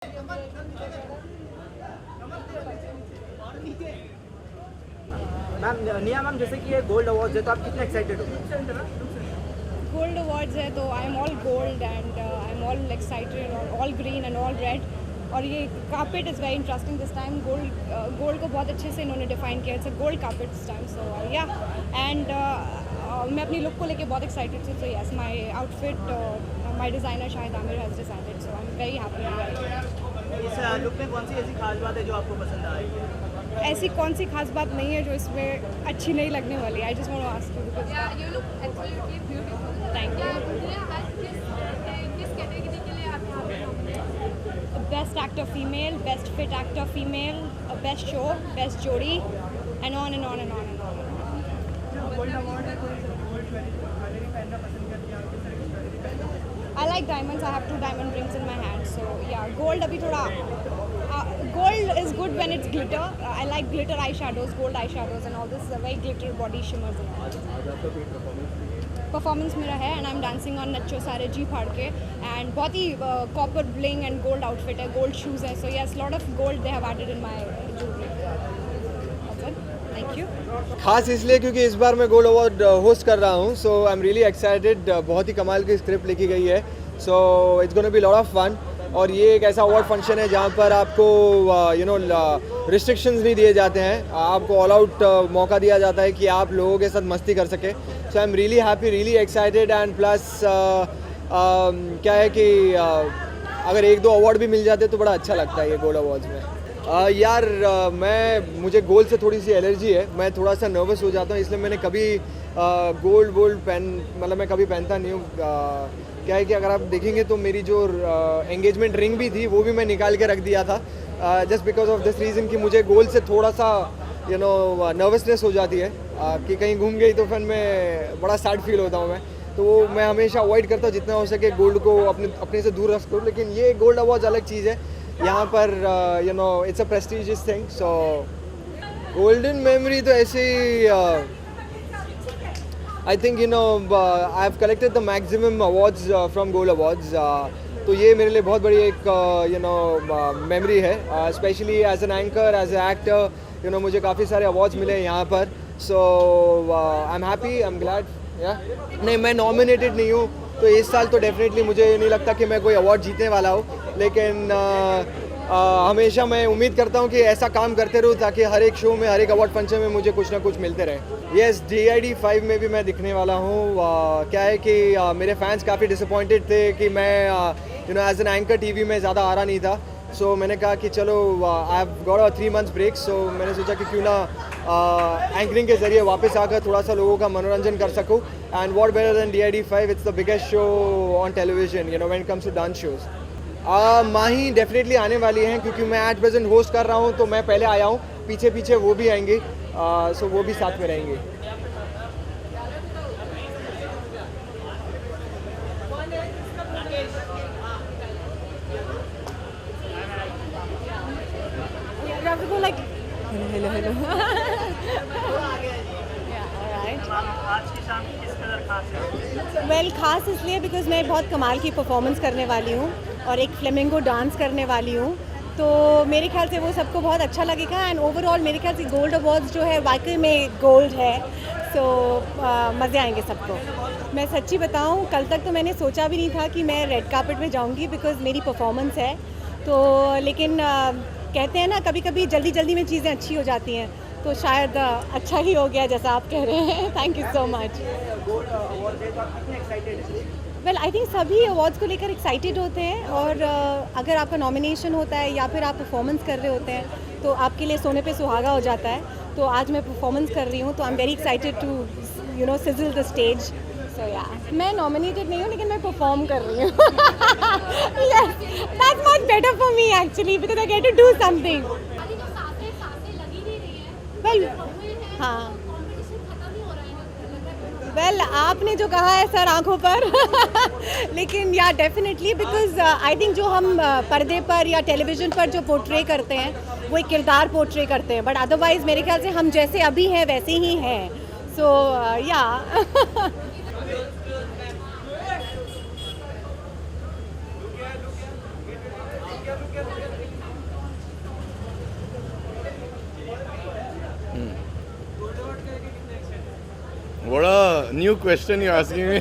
Ma'am निया ma'am, जैसे कि ये गोल्ड अवार्ड है तो आप कितने एक्साइटेड हो? गोल्ड अवार्ड्स है तो I am all gold and I am all excited और all green and all red. और ये carpet is very interesting this time. Gold को बहुत अच्छे से इन्होंने डिफाइन किया. It's a gold carpet this time. So yeah and मैं अपनी लुक को लेके बहुत एक्साइटेड थी. So yes, my outfit my designer Shahid Aamir has decided. So I am very happy. इस लुक में कौन सी ऐसी खास बात है जो आपको पसंद आई है? ऐसी कौन सी खास बात नहीं है जो इसमें अच्छी नहीं लगने वाली. I just want to ask you because Yeah, you look absolutely beautiful. Thank you. किस कैटेगरी के लिए आप यहाँ पे nominated? Best actor female, best fit actor female, best show, best जोड़ी and on and on and on and on. I like diamonds. I have 2 diamond rings in my hand. So yeah, gold अभी थोड़ा gold is good when it's glitter. I like glitter eyeshadows, gold eyeshadows and all this very glitter body shimmers and all. Performance मेरा है and I am dancing on Nachcho Saare Jee Phaad Ke and बहुत ही copper bling and gold outfit है, gold shoes है. So yes, lot of gold they have added in my jewellery. Thank you. खास इसलिए क्योंकि इस बार मैं गोल्ड अवार्ड होस्ट कर रहा हूँ. So I am really excited. बहुत ही कमाल की स्क्रिप्ट लिखी गई है. So it's gonna be lot of fun. और ये एक ऐसा अवार्ड फंक्शन है जहाँ पर आपको रिस्ट्रिक्शंस नहीं दिए जाते हैं. आपको ऑल आउट मौका दिया जाता है कि आप लोगों के साथ मस्ती कर सके. So I am really happy, really excited. And plus क्या है कि अगर 1-2 अवार्ड भी मिल जाते तो बड़ा अच्छा लगता है ये गोल्ड अवार्ड्स में. यार मुझे गोल्ड से थोड़ी सी एलर्जी है. मैं थोड़ा सा नर्वस हो जाता हूँ, इसलिए मैंने कभी गोल्ड मैं कभी पहनता नहीं हूँ. क्या है कि अगर आप देखेंगे तो मेरी जो एंगेजमेंट रिंग भी थी वो भी मैं निकाल के रख दिया था just because of this reason कि मुझे गोल्ड से थोड़ा सा नर्वसनेस हो जाती है कि कहीं घूम गई तो फिर मैं बड़ा सैड फील होता हूँ मैं. तो वो मैं हमेशा अवॉइड करता हूँ जितना हो सके गोल्ड को अपने से दूर रखता हूँ. लेकिन ये गोल्ड अवार्ड अलग चीज़ है. यहाँ पर it's a prestigious thing. So golden memory तो ऐसे ही I think I have collected the maximum awards from Gold Awards. तो ये मेरे लिए बहुत बड़ी एक मेमोरी है. Specially as an anchor, as a actor, मुझे काफ़ी सारे अवार्ड्स मिले हैं यहाँ पर. So I am happy, I am glad. नहीं, मैं नॉमिनेटेड नहीं हूँ तो इस साल तो डेफिनेटली मुझे नहीं लगता कि मैं कोई अवार्ड जीतने वाला हूँ. लेकिन हमेशा मैं उम्मीद करता हूँ कि ऐसा काम करते रहूँ ताकि हर एक शो में, हर एक अवार्ड फंक्शन में मुझे कुछ ना कुछ मिलते रहे. यस, DID 5 में भी मैं दिखने वाला हूँ. क्या है कि मेरे फैंस काफ़ी डिसअपॉइंटेड थे कि मैं एज एन एंकर टीवी में ज़्यादा आ रहा नहीं था. सो मैंने कहा कि चलो I have got a 3 months break. So मैंने सोचा कि क्यों ना एंकरिंग के ज़रिए वापस आकर थोड़ा सा लोगों का मनोरंजन कर सकूँ. And what better than DID 5. It's the biggest show on television when it comes to dance shows. Mahi definitely आने वाली हैं क्योंकि मैं एट प्रेजेंट होस्ट कर रहा हूँ तो मैं पहले आया हूँ. पीछे पीछे वो भी आएंगे. सो वो भी साथ में रहेंगे. वेल, खास इसलिए बिकॉज मैं बहुत कमाल की परफॉर्मेंस करने वाली हूँ और एक फ्लेमिंगो डांस करने वाली हूँ. तो मेरे ख्याल से वो सबको बहुत अच्छा लगेगा. एंड ओवरऑल मेरे ख्याल से गोल्ड अवार्ड्स जो है वाकई में गोल्ड है. सो मज़े आएंगे सबको. मैं सच्ची बताऊँ, कल तक तो मैंने सोचा भी नहीं था कि मैं रेड कार्पेट में जाऊँगी बिकॉज मेरी परफॉर्मेंस है. तो लेकिन कहते हैं ना, कभी कभी जल्दी जल्दी में चीज़ें अच्छी हो जाती हैं. तो शायद अच्छा ही हो गया जैसा आप कह रहे हैं. Thank you so much. Well, I think सभी अवार्ड्स को लेकर एक्साइटेड होते हैं. और अगर आपका नॉमिनेशन होता है या फिर आप परफॉर्मेंस कर रहे होते हैं तो आपके लिए सोने पे सुहागा हो जाता है. तो आज मैं परफॉर्मेंस कर रही हूँ तो I am very excited to sizzle the stage. So yeah, मैं नॉमिनेटेड नहीं हूँ लेकिन मैं परफॉर्म कर रही हूँ. Yes, that's much better for me actually because I get to do something. अभी जो सांसें लगी नहीं रही है. वेल, हाँ, हाँ. कंपटीशन खत्म ही हो रहा है. वेल, आपने जो कहा है सर आंखों पर लेकिन या डेफिनेटली बिकॉज आई थिंक जो हम पर्दे पर या टेलीविज़न पर जो पोर्ट्रे करते हैं वो एक किरदार पोर्ट्रे करते हैं. बट अदरवाइज़ मेरे ख्याल से हम जैसे अभी हैं वैसे ही हैं. सो या new question you're asking me.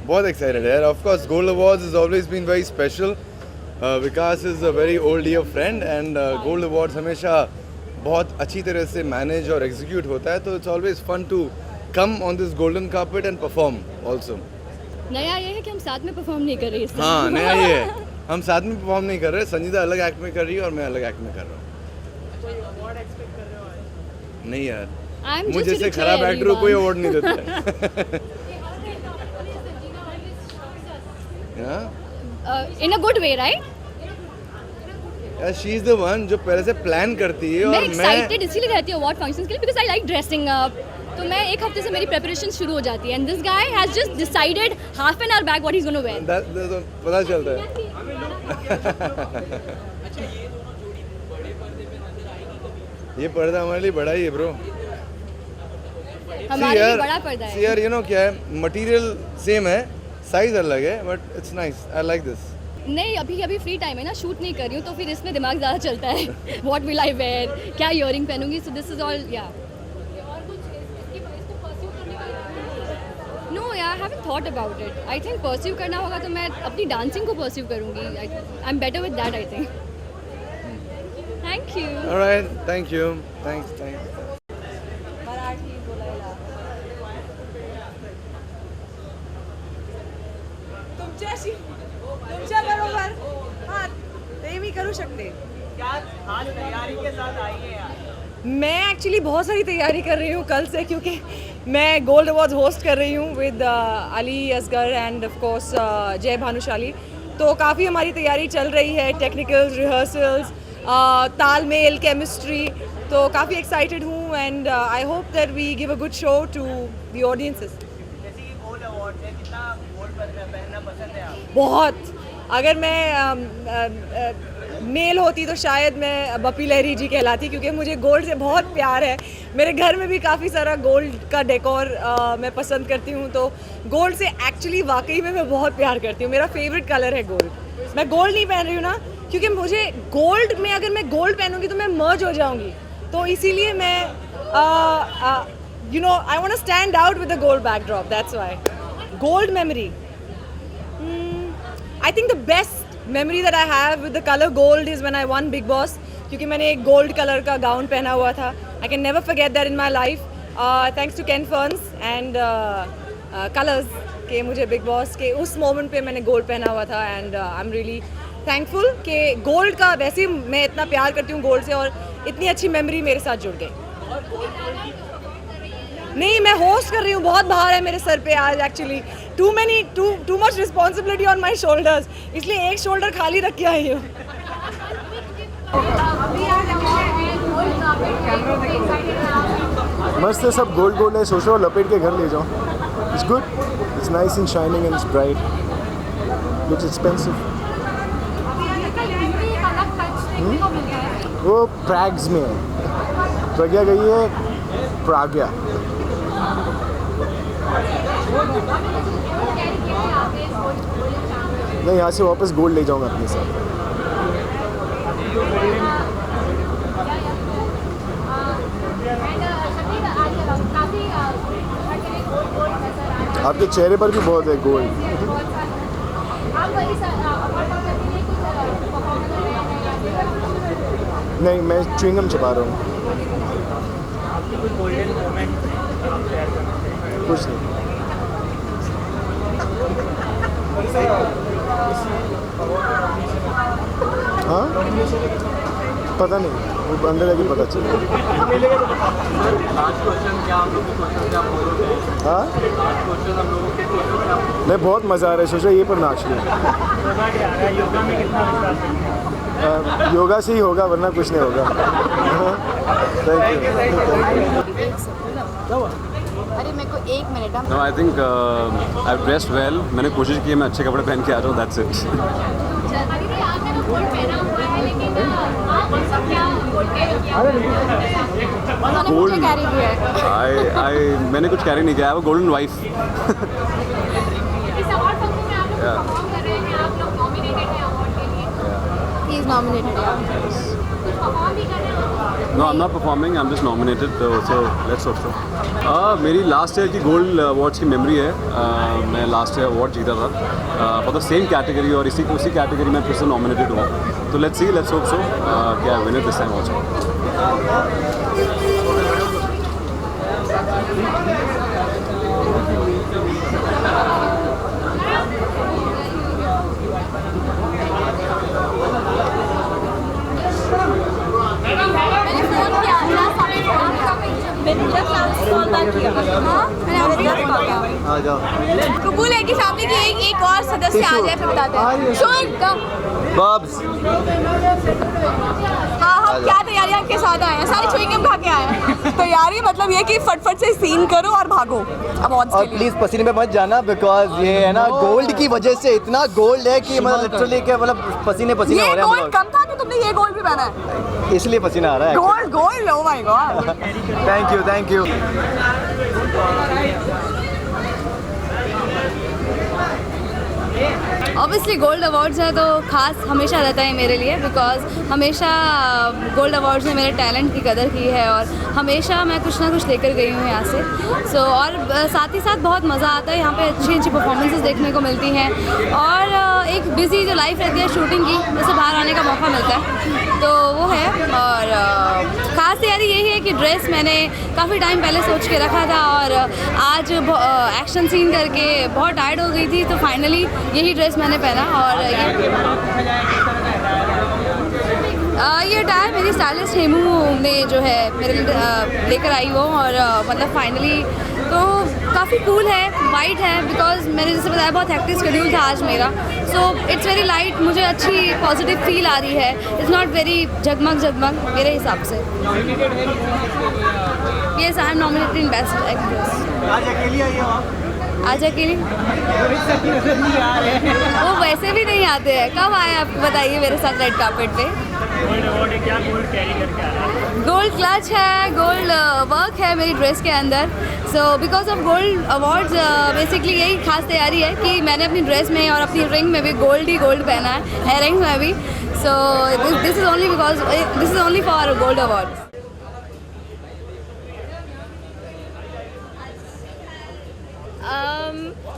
बहुत excited है. Of course, Gold Awards has always been very special. Vikas is a very old dear friend and Gold Awards हमेशा बहुत अच्छी तरह से manage और execute होता है. तो it's always fun to come on this golden carpet and perform also. नया ये है कि हम साथ में परफॉर्म नहीं कर रहे हैं. हाँ, नया ये है. हम साथ में परफॉर्म नहीं कर रहे. संजीदा अलग एक्ट में कर रही है और मैं अलग एक्ट में कर रहा हूँ. नहीं यार, मुझे से खराब एक्टर को कोई अवार्ड नहीं देता है. In a good way, right? She is the one जो पहले से प्लान करती है. मैं और एक्साइटेड इसीलिए रहती हूँ अवार्ड फंक्शंस के लिए because I like dressing up. तो मैं एक हफ्ते से मेरी प्रिपरेशन शुरू हो जाती है and this guy has just decided half an hour back what he is gonna wear. पता चलता है. ये पर्दा हमारे लिए बड़ा ही है ब्रो. हमारे लिए बड़ा पर्दा है. यार, यू नो क्या है, मटेरियल सेम है, साइज अलग है, but it's nice. I like this. नहीं, अभी फ्री टाइम है ना, शूट नहीं कर रही हूँ तो फिर इसमें दिमाग ज़्यादा चलता है. व्हाट विल आई वेयर, क्या ईयरिंग पहनूंगी. So this is all. Yeah no यार, I haven't thought about it. I think pursue करना होगा तो मैं अपनी डांसिंग को परस्यू करूँगी. I am better with that, I think. Thank you. Alright, thank you. Thanks. तुमच्या बरोबर हां ते मी करू शकते. क्या खास तैयारी के साथ आई है यार? मैं एक्चुअली बहुत सारी तैयारी कर रही हूँ कल से, क्योंकि मैं गोल्ड अवार्ड्स होस्ट कर रही हूँ with Ali Asgar and of course Jay Bhanushali. तो काफ़ी हमारी तैयारी चल रही है, टेक्निकल्स, रिहर्सल्स, तालमेल, केमिस्ट्री. तो काफ़ी एक्साइटेड हूँ and I hope that we give a good show to the audiences. जैसे कि गोल्ड अवार्ड है, कितना गोल्ड पहनना पसंद है आप? बहुत. अगर मैं मेल होती तो शायद मैं बप्पी लहरी जी कहलाती, क्योंकि मुझे गोल्ड से बहुत प्यार है. मेरे घर में भी काफ़ी सारा गोल्ड का डेकोर मैं पसंद करती हूँ. तो गोल्ड से एक्चुअली वाकई में मैं बहुत प्यार करती हूँ. मेरा फेवरेट कलर है गोल्ड. मैं गोल्ड नहीं पहन रही हूँ ना, क्योंकि मुझे गोल्ड में, अगर मैं गोल्ड पहनूंगी तो मैं मर्ज हो जाऊंगी. तो इसीलिए मैं you know I want to stand out with the gold backdrop. That's why. Gold memory, I think the best memory that I have with the color gold is when I won Big Boss, क्योंकि मैंने एक gold colour का gown पहना हुआ था. I can never forget that in my life. Thanks to Ken Ferns and Colors के मुझे Big Boss के उस मोमेंट पे मैंने गोल्ड पहना हुआ था and I am really thankful कि गोल्ड का, वैसे मैं इतना प्यार करती हूँ गोल्ड से और इतनी अच्छी मेमोरी मेरे साथ जुड़ गई. नहीं, मैं होस्ट कर रही हूँ. बहुत भार है मेरे सर पे आज actually. Too much responsibility on my shoulders, इसलिए एक शोल्डर खाली रख के आई हूँ. मस्त है, सब गोल्ड गोल्ड है. सोच रहा हूँ लपेट के घर ले जाओ. It's good, it's nice and shining and it's bright. Looks expensive. वो प्रैग्स में है. प्रज्ञा गई है प्राग्या. मैं यहाँ से वापस गोल्ड ले जाऊँगा अपने साथ. आपके चेहरे पर भी बहुत है गोल्ड. नहीं, मैं च्युइंगम छुपा रहा हूँ. कुछ नहीं. हाँ, पता नहीं, वो अंदर जाके पता चला. हाँ, नहीं, बहुत मज़ा आ रहा है. सोचा ये पर नाच लिया. योगा से ही होगा, वरना कुछ नहीं होगा. Thank you. अरे मेरे को 1 minute. No, I think I've dressed well. मैंने कोशिश की है मैं अच्छे कपड़े पहन के आ जाऊँ. That's it. गोल्ड मैंने कुछ कैरी नहीं किया. वो golden wife. He is nominated, yeah. No, I'm not performing. I'm just nominated. So let's hope so. मेरी लास्ट ईयर की गोल्ड अवार्ड्स की मेमोरी है. मैं लास्ट ईयर अवार्ड जीता था फॉर द सेम कैटेगरी और उसी कैटेगरी में फिर से नॉमिनेटेड हुआ. तो let's see, let's hope so कि I win it this time also. कबूल है कि फैमिली की एक और सदस्य आ जाए फिर बताते हैं. बब्स हाँ, हम क्या तैयारियां के साथ आए हैं, सारे च्युइंगम खा के आए हैं. तैयारी मतलब ये कि फटफट से सीन करो और भागो अवार्ड्स और के लिए. प्लीज पसीने में मत जाना बिकॉज ये है ना गोल्ड की वजह से इतना गोल्ड है कि मतलब लिटरली के मतलब पसीने हो ये रहे गोल्ड हैं कम था कि तुमने ये गोल्ड भी पहना है. इसलिए पसीना आ रहा है. Gold oh my God. Thank you. Obviously gold awards है तो खास हमेशा रहता है मेरे लिए, बिकॉज हमेशा गोल्ड अवार्ड्स ने मेरे टैलेंट की कदर की है और हमेशा मैं कुछ ना कुछ लेकर गई हूँ यहाँ से. और साथ ही साथ बहुत मज़ा आता है यहाँ पे, अच्छी अच्छी परफॉर्मेंसेस देखने को मिलती हैं और एक बिजी जो लाइफ रहती है शूटिंग की, उससे बाहर आने का मौका मिलता है तो वो है. और ख़ास तैयारी यही है कि ड्रेस मैंने काफ़ी टाइम पहले सोच के रखा था और आज एक्शन सीन करके बहुत टायर्ड हो गई थी तो फाइनली यही ड्रेस मैंने पहना. और ये टायर मेरी स्टाइलिस्ट हेमू ने जो है मेरे लिए लेकर आई वो. और मतलब फाइनली तो काफ़ी कूल है, वाइट है, बिकॉज मैंने जैसे बताया बहुत हेक्टिक शेड्यूल था आज मेरा. सो इट्स वेरी लाइट, मुझे अच्छी पॉजिटिव फील आ रही है. इट्स नॉट वेरी जगमग मेरे हिसाब से. Yes, I am nominated in best actress. आज अकेली वो वैसे भी नहीं आते हैं. कब आए आप बताइए मेरे साथ रेड कार्पेट पे. गोल्ड क्लच है, गोल्ड वर्क है मेरी ड्रेस के अंदर. So because of gold awards basically यही खास तैयारी है कि मैंने अपनी ड्रेस में और अपनी रिंग में भी गोल्ड पहना है, हेयर रिंग में भी. So this is only for gold awards.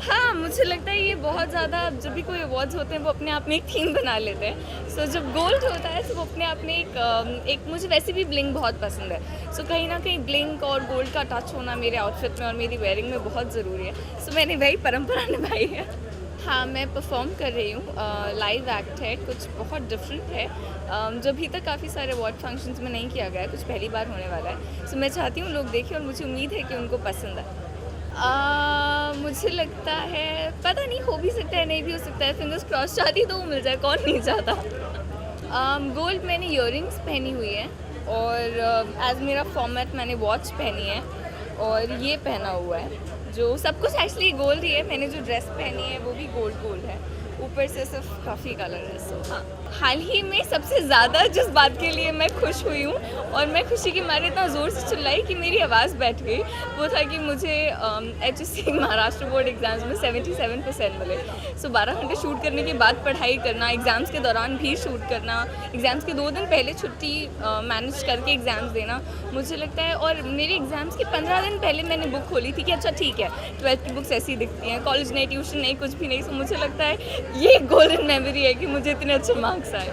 हाँ, मुझे लगता है ये बहुत ज़्यादा, जब भी कोई अवार्ड्स होते हैं वो अपने आप में एक थीम बना लेते हैं. सो जब गोल्ड होता है तो वो अपने आप में एक मुझे वैसे भी ब्लिंक बहुत पसंद है. सो कहीं ना कहीं ब्लिंक और गोल्ड का टच होना मेरे आउटफिट में और मेरी वेयरिंग में बहुत ज़रूरी है. सो मैंने वही परंपरा निभाई है. हाँ, मैं परफॉर्म कर रही हूँ. लाइव एक्ट है, कुछ बहुत डिफरेंट है जो अभी तक काफ़ी सारे अवार्ड फंक्शंस में नहीं किया गया है, कुछ पहली बार होने वाला है. सो मैं चाहती हूँ लोग देखें और मुझे उम्मीद है कि उनको पसंद आए. मुझे लगता है, पता नहीं, हो भी सकता है नहीं भी हो सकता है. Fingers cross. चाहती तो वो मिल जाए, कौन नहीं चाहता. गोल्ड मैंने ईयरिंग्स पहनी हुई है और एज मेरा फॉर्मेट मैंने वॉच पहनी है और ये पहना हुआ है जो सब कुछ एक्चुअली गोल्ड ही है. मैंने जो ड्रेस पहनी है वो भी गोल्ड है, ऊपर से सिर्फ काफ़ी कलर है. सो हाँ, हाल ही में सबसे ज़्यादा जिस बात के लिए मैं खुश हुई हूँ और मैं खुशी के मारे इतना ज़ोर से चिल्लाई कि मेरी आवाज़ बैठ गई, वो था कि मुझे HSC महाराष्ट्र बोर्ड एग्ज़ाम्स में 77% मिले. सो 12 घंटे शूट करने के बाद पढ़ाई करना, एग्ज़ाम्स के दौरान भी शूट करना, एग्ज़ाम्स के 2 दिन पहले छुट्टी मैनेज करके एग्ज़ाम्स देना, मुझे लगता है. और मेरे एग्ज़ाम्स के 15 दिन पहले मैंने बुक खोली थी कि अच्छा ठीक है 12th की बुक्स ऐसी दिखती हैं, कॉलेज नहीं, ट्यूशन नहीं, कुछ भी नहीं. सो मुझे लगता है ये गोल्डन मेमोरी है कि मुझे इतने अच्छे मार्क्स आए.